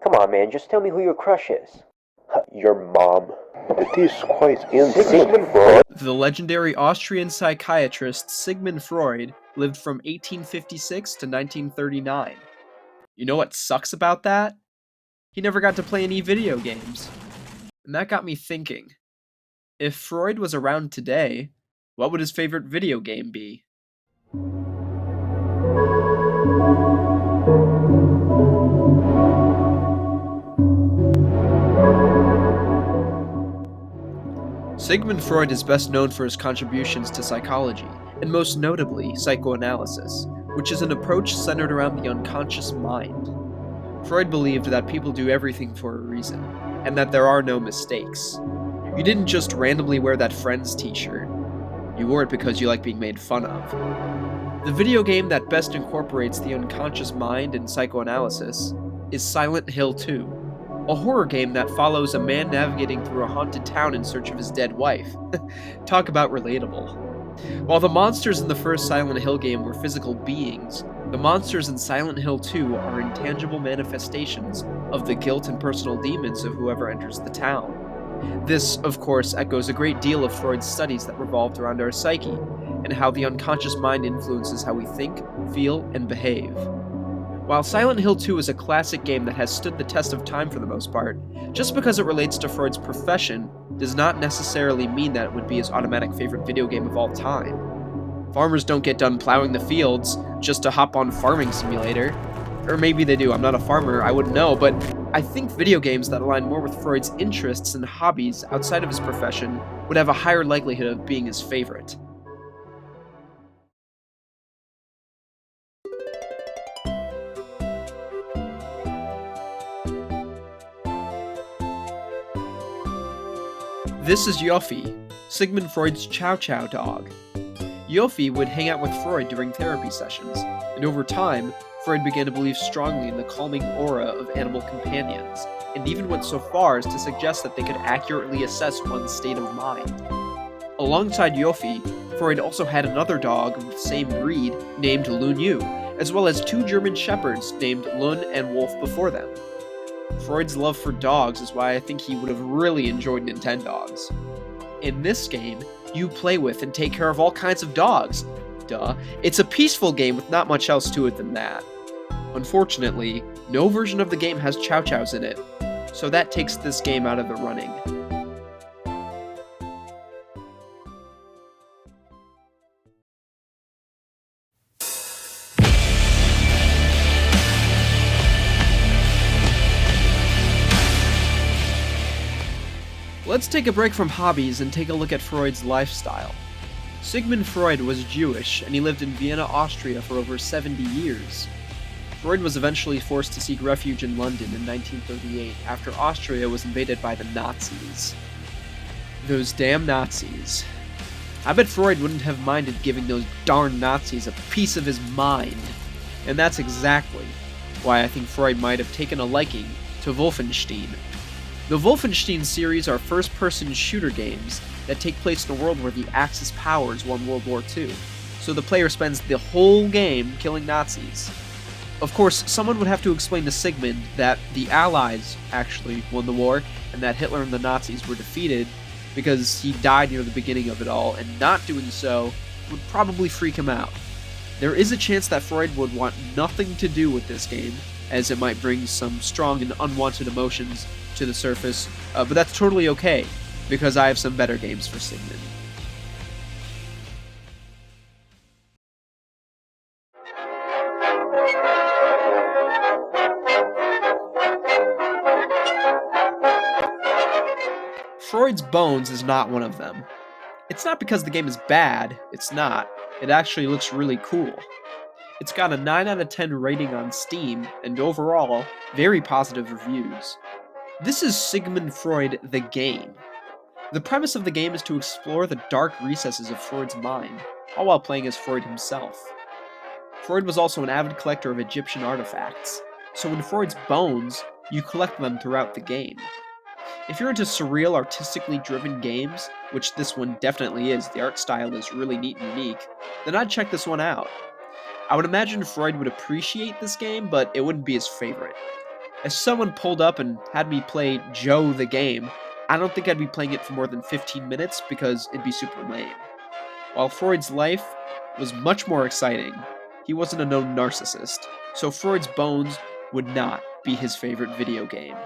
Come on, man, just tell me who your crush is. Your mom. It is quite insane. Sigmund Freud? The legendary Austrian psychiatrist Sigmund Freud lived from 1856 to 1939. You know what sucks about that? He never got to play any video games. And that got me thinking. If Freud was around today, what would his favorite video game be? Sigmund Freud is best known for his contributions to psychology, and most notably, psychoanalysis, which is an approach centered around the unconscious mind. Freud believed that people do everything for a reason, and that there are no mistakes. You didn't just randomly wear that Friends t-shirt. You wore it because you like being made fun of. The video game that best incorporates the unconscious mind and psychoanalysis is Silent Hill 2. A horror game that follows a man navigating through a haunted town in search of his dead wife. Talk about relatable. While the monsters in the first Silent Hill game were physical beings, the monsters in Silent Hill 2 are intangible manifestations of the guilt and personal demons of whoever enters the town. This, of course, echoes a great deal of Freud's studies that revolved around our psyche, and how the unconscious mind influences how we think, feel, and behave. While Silent Hill 2 is a classic game that has stood the test of time for the most part, just because it relates to Freud's profession does not necessarily mean that it would be his automatic favorite video game of all time. Farmers don't get done plowing the fields just to hop on Farming Simulator. Or maybe they do, I'm not a farmer, I wouldn't know, but I think video games that align more with Freud's interests and hobbies outside of his profession would have a higher likelihood of being his favorite. This is Yofi, Sigmund Freud's Chow Chow dog. Yofi would hang out with Freud during therapy sessions, and over time, Freud began to believe strongly in the calming aura of animal companions, and even went so far as to suggest that they could accurately assess one's state of mind. Alongside Yofi, Freud also had another dog of the same breed named Lun Yu, as well as two German shepherds named Lun and Wolf before them. Freud's love for dogs is why I think he would have really enjoyed Nintendogs. In this game, you play with and take care of all kinds of dogs. Duh. It's a peaceful game with not much else to it than that. Unfortunately, no version of the game has Chow Chows in it, so that takes this game out of the running. Let's take a break from hobbies and take a look at Freud's lifestyle. Sigmund Freud was Jewish, and he lived in Vienna, Austria for over 70 years. Freud was eventually forced to seek refuge in London in 1938 after Austria was invaded by the Nazis. Those damn Nazis. I bet Freud wouldn't have minded giving those darn Nazis a piece of his mind. And that's exactly why I think Freud might have taken a liking to Wolfenstein. The Wolfenstein series are first-person shooter games that take place in a world where the Axis powers won World War II, so the player spends the whole game killing Nazis. Of course, someone would have to explain to Sigmund that the Allies actually won the war, and that Hitler and the Nazis were defeated, because he died near the beginning of it all, and not doing so would probably freak him out. There is a chance that Freud would want nothing to do with this game, as it might bring some strong and unwanted emotions to the surface, but that's totally okay, because I have some better games for Sigmund. Freuds Bones is not one of them. It's not because the game is bad, it's not. It actually looks really cool. It's got a 9 out of 10 rating on Steam, and overall, very positive reviews. This is Sigmund Freud the game. The premise of the game is to explore the dark recesses of Freud's mind, all while playing as Freud himself. Freud was also an avid collector of Egyptian artifacts, so in Freud's Bones, you collect them throughout the game. If you're into surreal, artistically driven games, which this one definitely is, the art style is really neat and unique, then I'd check this one out. I would imagine Freud would appreciate this game, but it wouldn't be his favorite. If someone pulled up and had me play Joe the game, I don't think I'd be playing it for more than 15 minutes because it'd be super lame. While Freud's life was much more exciting, he wasn't a known narcissist, so Freud's Bones would not be his favorite video game.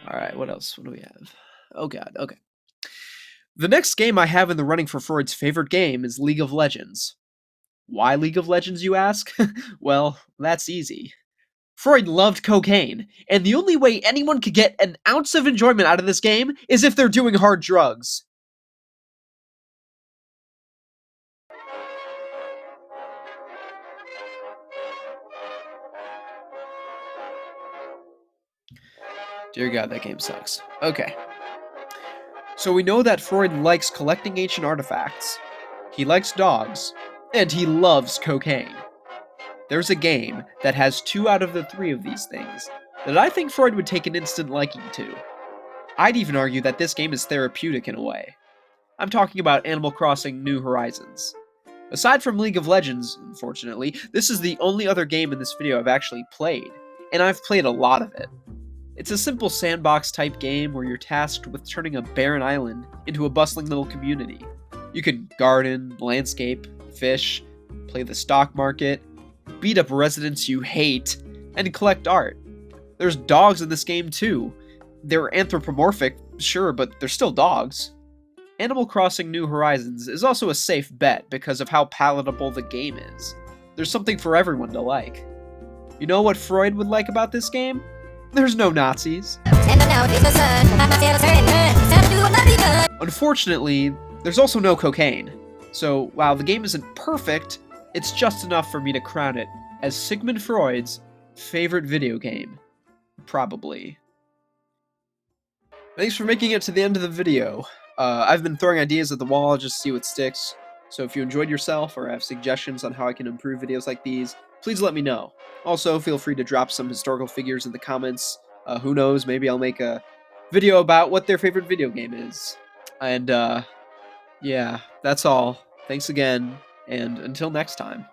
Alright, what else? What do we have? Oh god, okay. The next game I have in the running for Freud's favorite game is League of Legends. Why League of Legends, you ask? Well, that's easy. Freud loved cocaine, and the only way anyone could get an ounce of enjoyment out of this game is if they're doing hard drugs. Dear God, that game sucks. Okay. So we know that Freud likes collecting ancient artifacts, he likes dogs, and he loves cocaine. There's a game that has 2 out of the 3 of these things that I think Freud would take an instant liking to. I'd even argue that this game is therapeutic in a way. I'm talking about Animal Crossing New Horizons. Aside from League of Legends, unfortunately, this is the only other game in this video I've actually played, and I've played a lot of it. It's a simple sandbox type game where you're tasked with turning a barren island into a bustling little community. You can garden, landscape, fish, play the stock market, beat up residents you hate, and collect art. There's dogs in this game too. They're anthropomorphic, sure, but they're still dogs. Animal Crossing New Horizons is also a safe bet because of how palatable the game is. There's something for everyone to like. You know what Freud would like about this game? There's no Nazis. Unfortunately, there's also no cocaine. So while the game isn't perfect, it's just enough for me to crown it as Sigmund Freud's favorite video game. Probably. Thanks for making it to the end of the video. I've been throwing ideas at the wall just to see what sticks. So if you enjoyed yourself or have suggestions on how I can improve videos like these, please let me know. Also, feel free to drop some historical figures in the comments. Who knows, maybe I'll make a video about what their favorite video game is. And, yeah, that's all. Thanks again, and until next time.